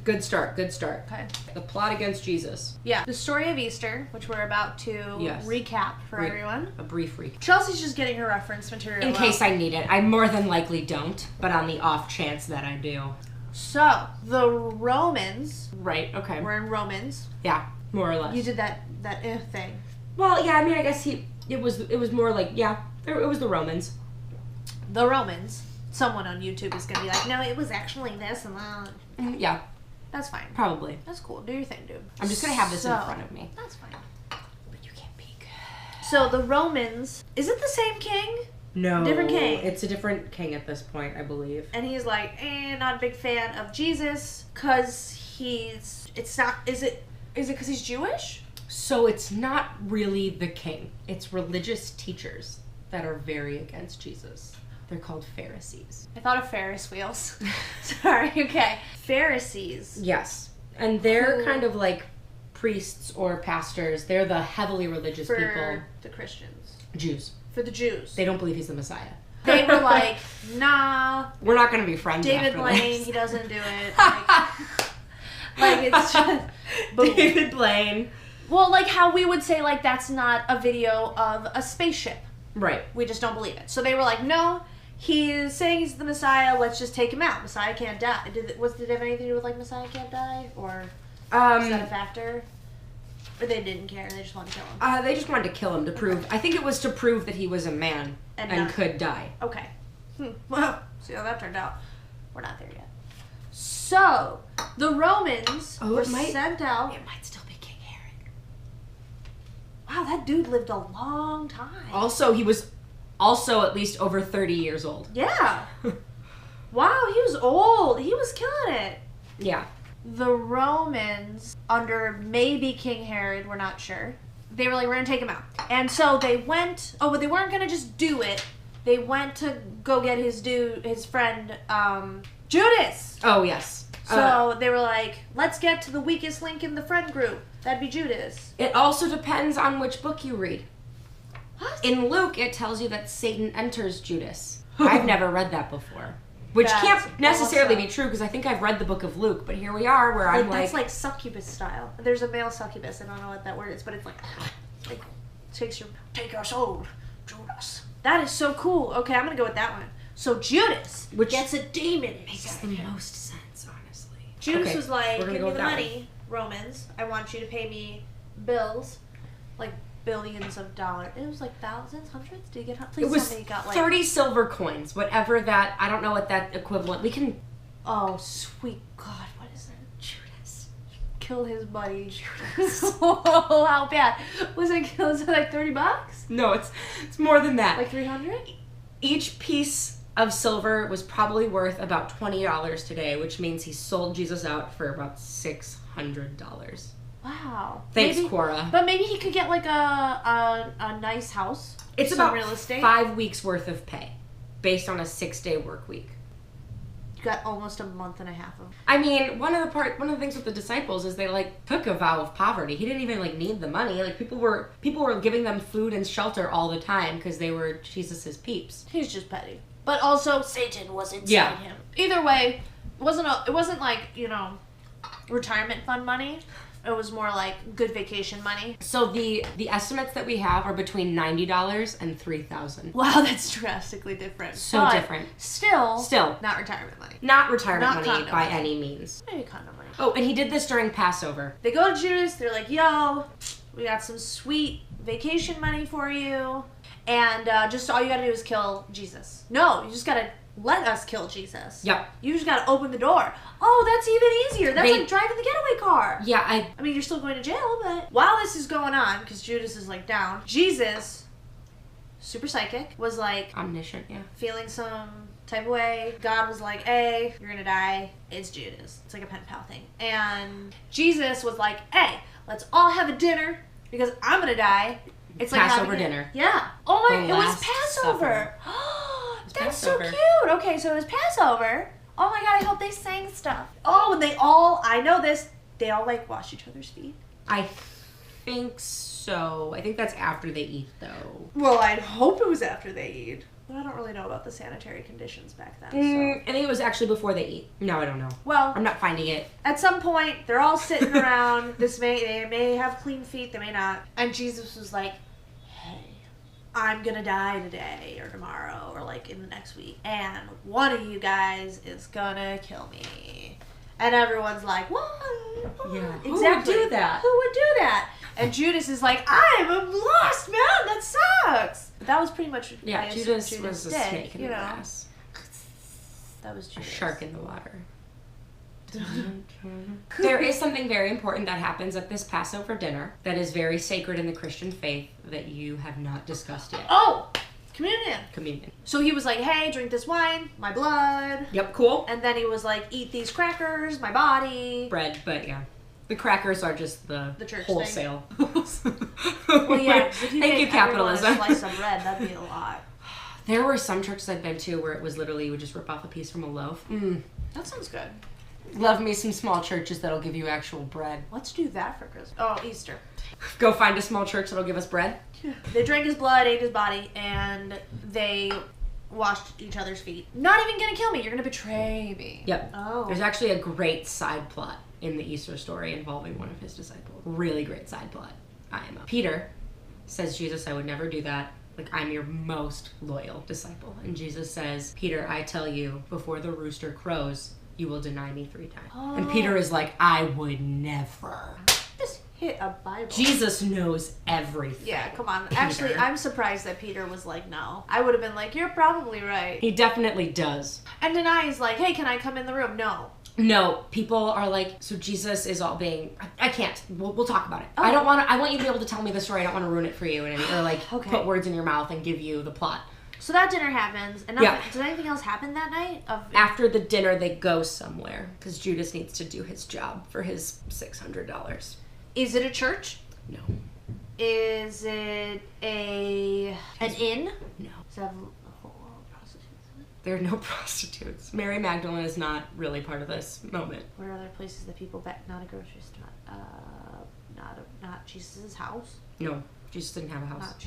Good start. Okay. The plot against Jesus. Yeah. The story of Easter, which we're about to recap for everyone. A brief recap. Chelsea's just getting her reference material In case I need it. I more than likely don't, but on the off chance that I do. So, the Romans. Right, okay. We're in Romans. Yeah, more or less. You did that thing. Well, yeah, I mean, I guess it was more like, it was the Romans. The Romans. Someone on YouTube is going to be like, no, it was actually this and that. Yeah. That's fine. Probably. That's cool. Do your thing, dude. I'm just going to have this in front of me. That's fine. But you can't peek. So, the Romans, is it the same king? No. Different king. It's a different king at this point, I believe. And he's like, not a big fan of Jesus because is it because he's Jewish? So it's not really the king. It's religious teachers that are very against Jesus. They're called Pharisees. I thought of Ferris wheels. Sorry, okay. Pharisees. Yes. And they're kind of like priests or pastors. They're the heavily religious people. For the Christians. Jews. For the Jews. They don't believe he's the Messiah. They were like, nah. We're not going to be friends David after Blaine, this. he doesn't do it. Like it's just... Boom. David Blaine. Well, like how we would say, like, that's not a video of a spaceship. Right. We just don't believe it. So they were like, no, he's saying he's the Messiah, let's just take him out. Messiah can't die. Did it have anything to do with, like, Messiah can't die? Or is that a factor? Or they didn't care, they just wanted to kill him? They just wanted to kill him to prove... I think it was to prove that he was a man and could die. Okay. Well, see how that turned out. We're not there yet. So, the Romans were sent out... It might still be King Herod. Wow, that dude lived a long time. Also, he was also at least over 30 years old. Yeah. Wow, he was old. He was killing it. Yeah. The Romans, under maybe King Herod, we're not sure, they were like, we're going to take him out. And so they went, but they weren't going to just do it. They went to go get his friend, Judas. Oh, yes. So they were like, let's get to the weakest link in the friend group. That'd be Judas. It also depends on which book you read. What? In Luke, it tells you that Satan enters Judas. I've never read that before. Which That's can't necessarily awesome. be true, because I think I've read the book of Luke, but here we are where I'm That's like succubus style. There's a male succubus, I don't know what that word is, but it's like take your soul, Judas. That is so cool. Okay, I'm gonna go with that one. So Judas gets a demon makes the most sense, honestly. Judas was like, give me the one. money, Romans. I want you to pay me bills, like billions of dollars. It was like thousands, hundreds. Did you get? Please it was tell me you got like 30 silver coins, whatever that. I don't know what that equivalent. We can. Oh, sweet God, what is that? Judas. Kill his buddy. Judas. Oh, how bad was it? Was it like $30? No, it's more than that. Like 300? Each piece of silver was probably worth about $20 today, which means he sold Jesus out for about $600. Wow. Thanks, Cora. But maybe he could get like a nice house. It's about real estate. 5 weeks worth of pay, based on a 6-day work week. You got almost a month and a half of. I mean, one of the things with the disciples is they like took a vow of poverty. He didn't even like need the money. Like people were giving them food and shelter all the time because they were Jesus's peeps. He's just petty. But also Satan was inside him. Either way, it wasn't like, retirement fund money. It was more like good vacation money. So the estimates that we have are between $90 and $3,000. Wow, that's drastically different. So different. Still not retirement money. Not retirement money by any means. Maybe condo money. Oh, and he did this during Passover. They go to Judas. They're like, yo, we got some sweet vacation money for you. And just all you gotta do is kill Jesus. No, you just gotta let us kill Jesus. Yep. You just gotta open the door. Oh, that's even easier. That's like driving the getaway car. Yeah, I mean, you're still going to jail, but while this is going on, because Judas is like down, Jesus, super psychic, was like omniscient, yeah. Feeling some type of way. God was like, hey, you're gonna die. It's Judas. It's like a pen pal thing. And Jesus was like, hey, let's all have a dinner because I'm gonna die. It's like Passover dinner. Yeah. Oh my, it was Passover. That's so cute. Okay, so it was Passover. Oh my God, I hope they sang stuff. Oh, and I know this, they all like wash each other's feet. I think so. I think that's after they eat, though. Well, I'd hope it was after they eat. Well, I don't really know about the sanitary conditions back then. I think it was actually before they eat. No, I don't know. Well, I'm not finding it. At some point, they're all sitting around. They may have clean feet, they may not. And Jesus was like, hey, I'm gonna die today or tomorrow or like in the next week. And one of you guys is gonna kill me. And everyone's like, what? Yeah. Exactly. Who would do that? Who would do that? And Judas is like, I'm a lost man. That sucks. But that was pretty much. Yeah, Judas was a snake in the grass. That was Judas. A shark in the water. There is something very important that happens at this Passover dinner that is very sacred in the Christian faith that you have not discussed yet. Oh! Communion. Communion. So he was like, hey, drink this wine, my blood. Yep, cool. And then he was like, eat these crackers, my body. Bread, but yeah. The crackers are just the church wholesale. Well, yeah, if you Thank you, capitalism. A slice of bread, that'd be a lot. There were some churches I've been to where it was literally you would just rip off a piece from a loaf. That sounds good. Love me some small churches that'll give you actual bread. Let's do that for Christmas. Oh, Easter. Go find a small church that'll give us bread. Yeah. They drank his blood, ate his body, and they washed each other's feet. Not even gonna kill me. You're gonna betray me. Yep. Oh. There's actually a great side plot in the Easter story involving one of his disciples. Really great side plot. Peter says, Jesus, I would never do that. Like, I'm your most loyal disciple. And Jesus says, Peter, I tell you, before the rooster crows, you will deny me 3 times. Oh. And Peter is like, I would never. Just hit a Bible. Jesus knows everything. Yeah, come on. Peter. Actually, I'm surprised that Peter was like, no. I would have been like, you're probably right. He definitely does. And Denai's like, hey, can I come in the room? No. No, people are like, so Jesus is all being, I can't, we'll talk about it. Oh. I want you to be able to tell me the story. I don't want to ruin it for you or like put words in your mouth and give you the plot. So that dinner happens, and did anything else happen that night? After the dinner, they go somewhere because Judas needs to do his job for his $600. Is it a church? No. Is it an inn? No. Does it have a whole lot of prostitutes in it? There are no prostitutes. Mary Magdalene is not really part of this moment. What are other places that people bet? Not a grocery store. Not Jesus' house. No, Jesus didn't have a house. Not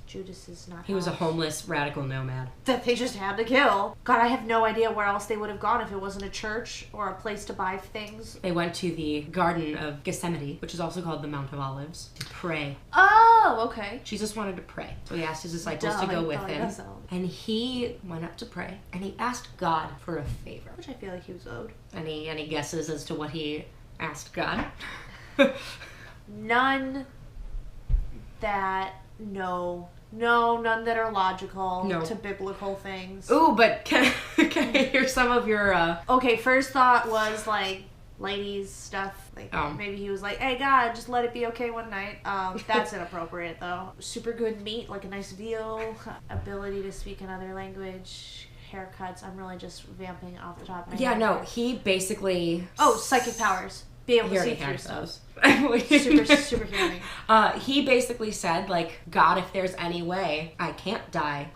Judas's not. He was a homeless radical nomad that they just had to kill. God, I have no idea where else they would have gone if it wasn't a church or a place to buy things. They went to the Garden of Gethsemane, which is also called the Mount of Olives, to pray. Oh, okay. Jesus wanted to pray, so he asked his disciples to go with him. And he went up to pray, and he asked God for a favor. Which I feel like he was owed. Any guesses as to what he asked God? None that none that are logical to biblical things. Ooh, but can I hear some of your Okay, first thought was like ladies stuff. Like maybe he was like, hey God, just let it be okay one night. That's inappropriate though. Super good meat, like a nice veal, ability to speak another language, haircuts. I'm really just vamping off the top of my head. Yeah, no, he basically psychic powers. Be able to see through stuff. super hearing. He basically said, like, God, if there's any way I can't die,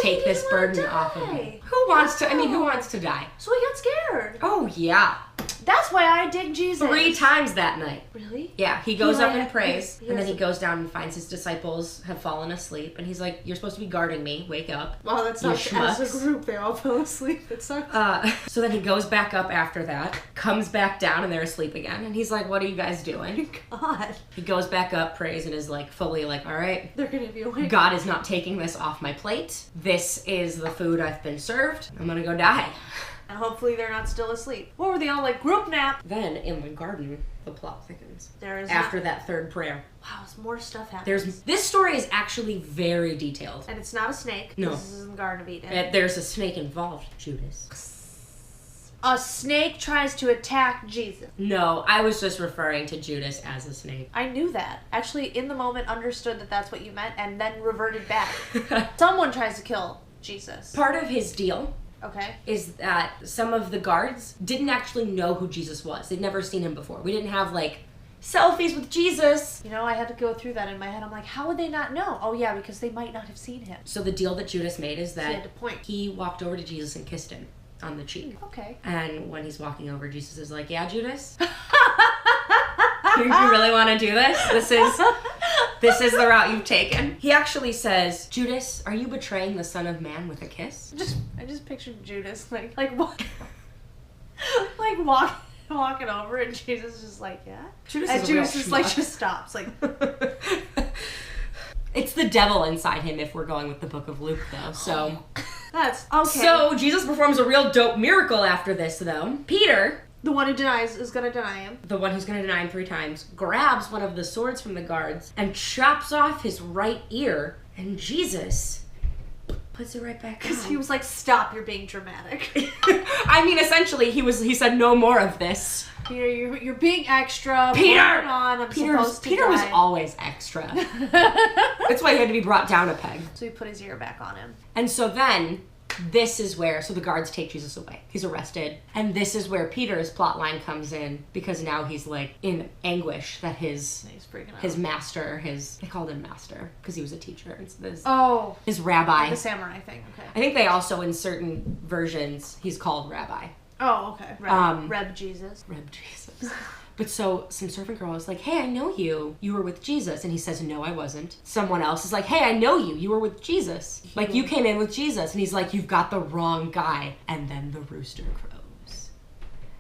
take this burden off of me. Who wants to? I mean, who wants to die? So he got scared. Oh yeah. That's why I dig Jesus. 3 times that night. Really? Yeah, he goes up and prays, and then he goes down and finds his disciples have fallen asleep, and he's like, you're supposed to be guarding me, wake up. Well, that's not as a group, they all fell asleep. It sucks. So then he goes back up after that, comes back down, and they're asleep again, and he's like, what are you guys doing? God. He goes back up, prays, and is like, fully like, all right. They're gonna be awake. God is not taking this off my plate. This is the food I've been served. I'm gonna go die. And hopefully they're not still asleep. Or were they all like, group nap? Then, in the garden, the plot thickens. After that 3rd prayer. Wow, more stuff happens. This story is actually very detailed. And it's not a snake. No. This is in the Garden of Eden. There's a snake involved, Judas. A snake tries to attack Jesus. No, I was just referring to Judas as a snake. I knew that. Actually, in the moment, understood that that's what you meant, and then reverted back. Someone tries to kill Jesus. Part of his deal is that some of the guards didn't actually know who Jesus was. They'd never seen him before. We didn't have, like, selfies with Jesus. You know, I had to go through that in my head. I'm like, how would they not know? Oh, yeah, because they might not have seen him. So the deal that Judas made is that he had to point. He walked over to Jesus and kissed him on the cheek. Okay. And when he's walking over, Jesus is like, yeah, Judas? you really want to do this? This is the route you've taken. He actually says, Judas, are you betraying the Son of Man with a kiss? I just pictured Judas like walking over, and Jesus is just like, yeah. Judas and is a real Judas is schmuck. like, just stops, like. It's the devil inside him if we're going with the book of Luke, though, so. That's okay. So, Jesus performs a real dope miracle after this, though. Peter, the one who is gonna deny him. the one who's going to deny him 3 times, grabs one of the swords from the guards and chops off his right ear, and Jesus puts it right back on. Because he was like, stop, you're being dramatic. I mean, essentially, he said no more of this. Peter, you're being extra. Peter! Moving on. Peter was always extra. That's why he had to be brought down a peg. So he put his ear back on him. And so then, this is where, so the guards take Jesus away. He's arrested. And this is where Peter's plot line comes in, because now he's like in anguish that He's freaking out. his master, they called him master because he was a teacher. It's his rabbi. The samurai thing, okay. I think they also, in certain versions, he's called rabbi. Oh, okay. Reb Jesus. Reb Jesus. But so some servant girl is like, hey, I know you. You were with Jesus. And he says, no, I wasn't. Someone else is like, hey, I know you. You were with Jesus. Like, you came in with Jesus. And he's like, you've got the wrong guy. And then the rooster crows.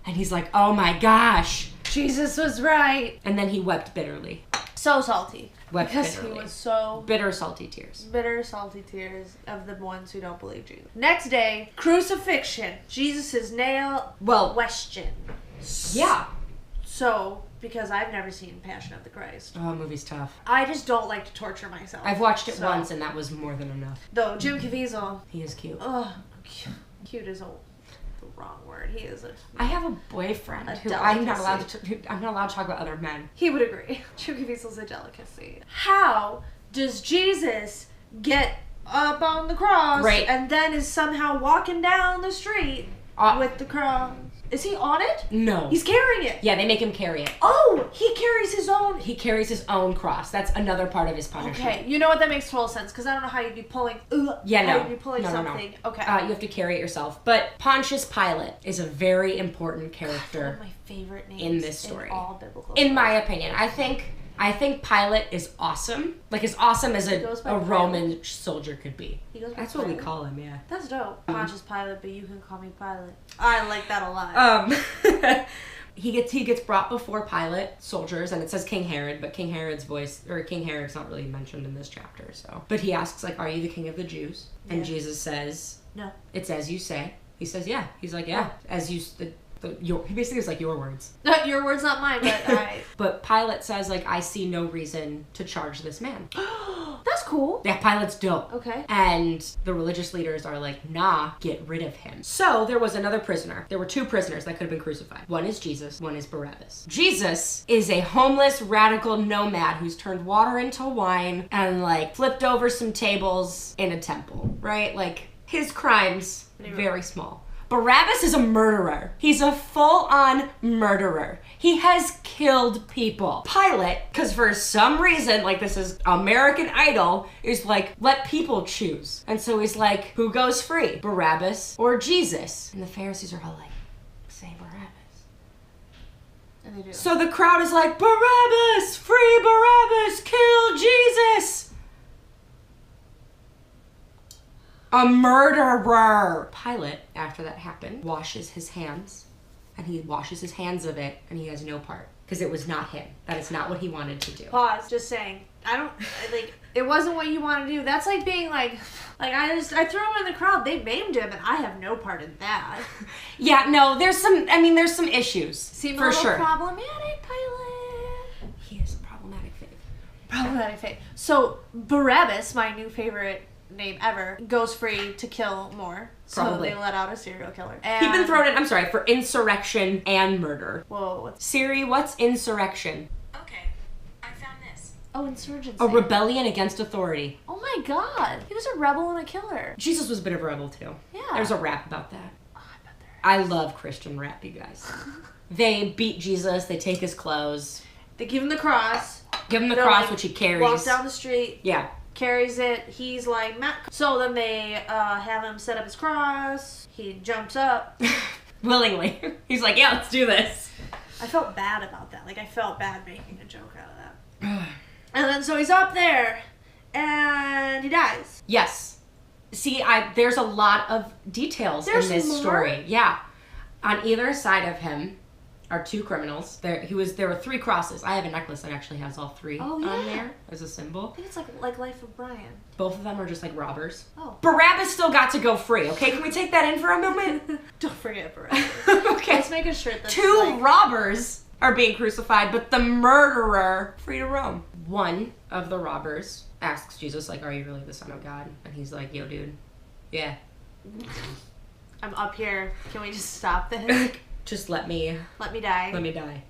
And he's like, oh my gosh. Jesus was right. And then he wept bitterly. So salty. Wept because bitterly. he was so... Bitter, salty tears. Bitter, salty tears of the ones who don't believe Jesus. Next day, crucifixion. Jesus' nail question. Yeah. So, because I've never seen Passion of the Christ. Oh, movie's tough. I just don't like to torture myself. I've watched it once, and that was more than enough. Though, Jim Caviezel. He is cute. Ugh. Cute is the wrong word. He is I have a boyfriend who delicacy. I'm not allowed to talk about other men. He would agree. Jim Caviezel's a delicacy. How does Jesus get up on the cross and then is somehow walking down the street with the cross? Is he on it? No. He's carrying it. Yeah, they make him carry it. Oh, he carries his own. He carries his own cross. That's another part of his punishment. Okay, you know what? That makes total sense, because I don't know how you'd be pulling. How you'd be pulling something. No. Okay. You have to carry it yourself. But Pontius Pilate is a very important character. One of my favorite names in this story. In all biblical in my opinion, I think Pilate is awesome. Like, as awesome as a Roman soldier could be. That's what we call him, yeah. That's dope. Pontius Pilate, but you can call me Pilate. I like that a lot. He gets brought before Pilate, soldiers, and it says King Herod, but King Herod's not really mentioned in this chapter, so. But he asks, like, are you the king of the Jews? And Jesus says, no. It's as you say. He says, yeah. He's like, yeah, as you... he basically was like, your words. Your words, not mine, but alright. But Pilate says, like, I see no reason to charge this man. That's cool. Yeah, Pilate's dope. Okay. And the religious leaders are like, nah, get rid of him. So there was another prisoner. There were 2 prisoners that could have been crucified. One is Jesus, one is Barabbas. Jesus is a homeless radical nomad who's turned water into wine and, like, flipped over some tables in a temple, right? Like, his crimes, very small. Barabbas is a murderer. He's a full-on murderer. He has killed people. Pilate, because for some reason, like, this is American Idol, is like, let people choose. And so he's like, who goes free? Barabbas or Jesus? And the Pharisees are all like, say Barabbas. And they do. So the crowd is like, Barabbas! Free Barabbas! Kill Jesus! A murderer! Pilate, after that happened, washes his hands. And he washes his hands of it, and he has no part. Because it was not him. That is not what he wanted to do. Pause. Just saying. It wasn't what you want to do. That's like being like I threw him in the crowd. They maimed him, and I have no part in that. Yeah, no, there's some issues. Seem for a little sure. problematic, Pilate. He is a problematic fave. Problematic fave. So, Barabbas, my new favorite name ever, goes free to kill more. Probably. So they let out a serial killer. He'd been thrown in, for insurrection and murder. Whoa. Siri, what's insurrection? Okay, I found this. Oh, insurgency. A rebellion against authority. Oh my god. He was a rebel and a killer. Jesus was a bit of a rebel too. Yeah. There's a rap about that. Oh, I bet there is. I love Christian rap, you guys. They beat Jesus, they take his clothes. They give him the cross. Give him the They're cross, like, which he carries. Walks down the street. Yeah. Carries it. He's like, Matt. So then they have him set up his cross. He jumps up. Willingly. He's like, yeah, let's do this. I felt bad about that. Like, I felt bad making a joke out of that. And then so he's up there, and he dies. Yes. See, there's a lot of details There's in this more? story. Yeah. On either side of him are two criminals. There were 3 crosses. I have a necklace that actually has all 3 Oh, on yeah. there as a symbol. I think it's like Life of Brian. Both of them are just like robbers. Oh. Barabbas still got to go free, okay? Can we take that in for a moment? Don't forget Barabbas. Okay. Let's make a shirt that's 2 robbers are being crucified, but the murderer free to roam. One of the robbers asks Jesus, like, are you really the Son of God? And he's like, yo, dude. Yeah. I'm up here. Can we just stop this? Just let me die. Let me die.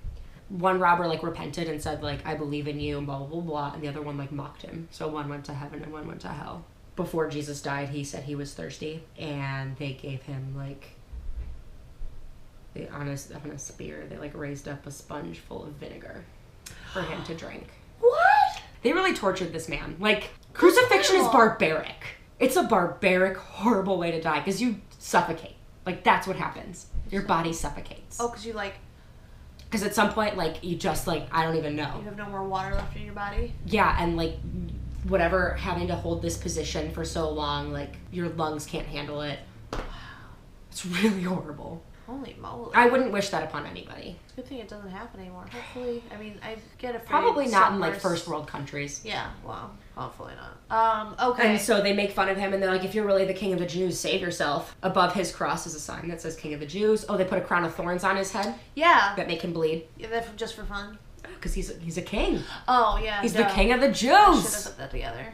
One robber like repented and said like, I believe in you and blah, blah, blah, blah. And the other one like mocked him. So one went to heaven and one went to hell. Before Jesus died, he said he was thirsty. And they gave him like, on a spear, they like raised up a sponge full of vinegar for him to drink. What? They really tortured this man. Like, crucifixion is barbaric. It's a barbaric, horrible way to die because you suffocate. Like, that's what happens. Your body suffocates. Oh, because you like... Because at some point, like, you just, like, I don't even know. You have no more water left in your body? Yeah, and, like, whatever, having to hold this position for so long, like, your lungs can't handle it. Wow. It's really horrible. Holy moly. I wouldn't wish that upon anybody. It's a good thing it doesn't happen anymore. Hopefully, I mean, I get afraid. Probably not in, like, first world countries. Yeah, well, hopefully not. Okay. And so they make fun of him, and they're like, if you're really the king of the Jews, save yourself. Above his cross is a sign that says King of the Jews. Oh, they put a crown of thorns on his head Yeah. that make him bleed. Yeah, that's just for fun. Because he's a king. Oh, yeah. He's the king of the I should have Jews. put that together.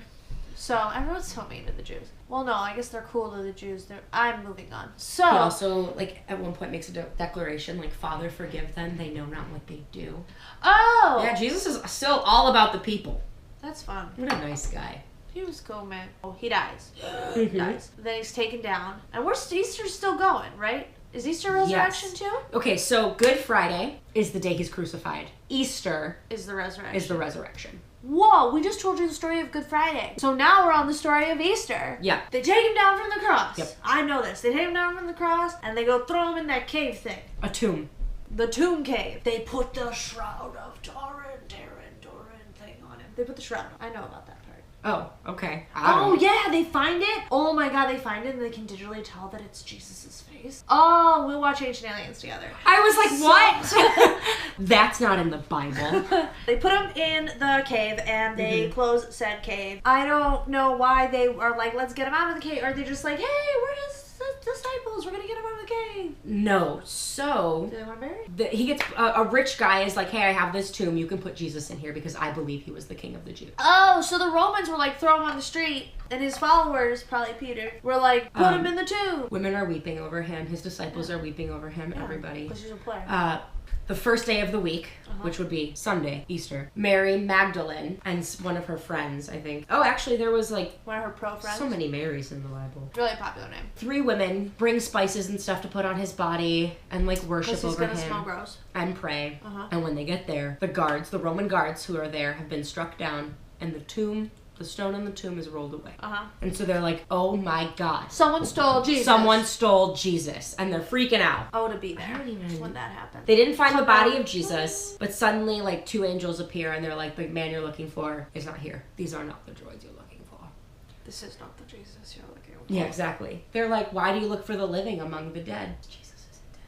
So, everyone's so mean to the Jews. Well, no, I guess they're cool to the Jews. I'm moving on. So... He also, like, at one point makes a declaration, like, Father, forgive them. They know not what they do. Oh! Yeah, Jesus is still all about the people. That's fun. What a nice guy. He was cool, man. Oh, he dies. Mhm. Dies. Then he's taken down. And Easter's still going, right? Is Easter resurrection too? Okay, so Good Friday is the day he's crucified. Easter Is the resurrection. is the resurrection. Whoa, we just told you the story of Good Friday. So now we're on the story of Easter. Yeah. They take him down from the cross. Yep. I know this. They take him down from the cross and they go throw him in that cave thing. A tomb. The tomb cave. They put the shroud of Turin thing on him. They put the shroud on. I know about that part. Oh, okay. Oh, yeah, they find it. Oh my god, they find it and they can digitally tell that it's Jesus' face. Oh, we'll watch Ancient Aliens together. I was like, what? That's not in the Bible. They put him in the cave and they close said cave. I don't know why they are like, let's get him out of the cave. Or they're just like, hey, we're his disciples. We're going to get him out of the cave. No. So, Do they want buried? he gets, a rich guy is like, hey, I have this tomb. You can put Jesus in here because I believe he was the king of the Jews. Oh, so the Romans were like, throw him on the street. And his followers, probably Peter, were like, put him in the tomb. Women are weeping over him. His disciples are weeping over him. Yeah, Everybody. because he's a player. The first day of the week, which would be Sunday, Easter, Mary Magdalene and one of her friends, I think. Oh, actually, there was like One of her pro friends. so many Marys in the Bible. Really popular name. 3 women bring spices and stuff to put on his body and like worship Because he's over going to him smell gross. and pray. Uh-huh. And when they get there, the Roman guards who are there have been struck down, and the stone in the tomb is rolled away. Uh-huh. And so they're like, oh my God. Someone stole Jesus. Someone stole Jesus, and they're freaking out. Oh, to be there. I don't even- When that happened. They didn't find the body of Jesus, but suddenly, like, 2 angels appear, and they're like, the man you're looking for is not here. These are not the droids you're looking for. This is not the Jesus you're looking for. Yeah, exactly. They're like, why do you look for the living among the dead? Jesus isn't dead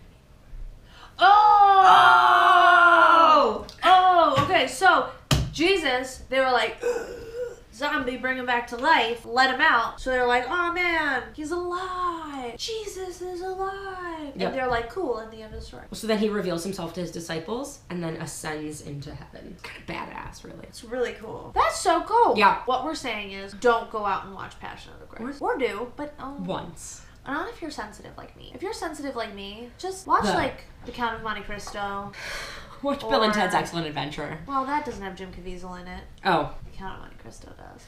Oh! Oh, okay, so Jesus, they were like, zombie, bring him back to life, let him out. So they're like, oh man, he's alive. Jesus is alive. Yep. And they're like, cool, in the end of the story. anymore. So then he reveals himself to his disciples, and then ascends into heaven. Kind of badass, really. It's really cool. That's so cool. Yeah. What we're saying is, don't go out and watch Passion of the Christ. Or do, but Once. not if you're sensitive like me. If you're sensitive like me, just watch No. like The Count of Monte Cristo. Watch Bill and Or- Ted's Excellent Adventure. Well, that doesn't have Jim Caviezel in it. Oh, The Count of Monte Cristo does.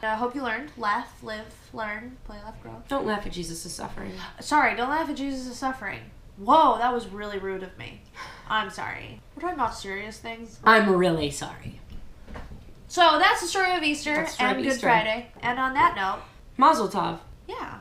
I hope you learned. Laugh, live, learn, play, laugh, grow. don't laugh at Jesus' suffering. Sorry, don't laugh at Jesus' suffering. Whoa, that was really rude of me. I'm sorry. We're talking about serious things. I'm really sorry. So that's the story of Easter That's the story and of Good Easter. Friday. And on that note, Mazel tov. yeah.